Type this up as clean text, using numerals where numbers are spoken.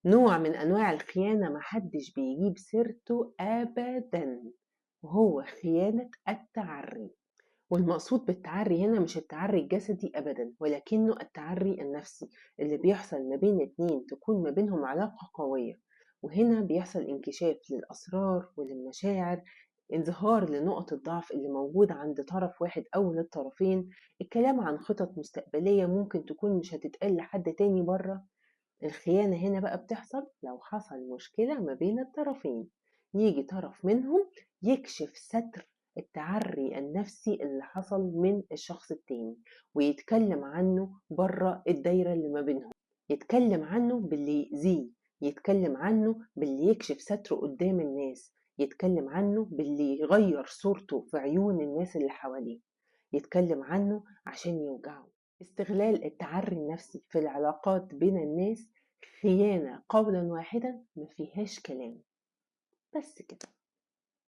نوع من أنواع الخيانة محدش بيجيب سيرته أبدا، وهو خيانة التعري. والمقصود بالتعري هنا مش التعري الجسدي أبدا، ولكنه التعري النفسي اللي بيحصل ما بين اتنين تكون ما بينهم علاقة قوية، وهنا بيحصل انكشاف للأسرار وللمشاعر، إظهار لنقط الضعف اللي موجودة عند طرف واحد أو للطرفين، الكلام عن خطط مستقبلية ممكن تكون مش هتتقال لحد تاني بره. الخيانة هنا بقى بتحصل لو حصل مشكلة ما بين الطرفين، يجي طرف منهم يكشف ستر التعري النفسي اللي حصل من الشخص التاني، ويتكلم عنه بره الدايرة اللي ما بينهم، يتكلم عنه باللي يأذيه، يتكلم عنه باللي يكشف ستره قدام الناس، يتكلم عنه باللي يغير صورته في عيون الناس اللي حواليه، يتكلم عنه عشان يوجعه. استغلال التعري النفسي في العلاقات بين الناس خيانة قولا واحدا ما فيهاش كلام. بس كده.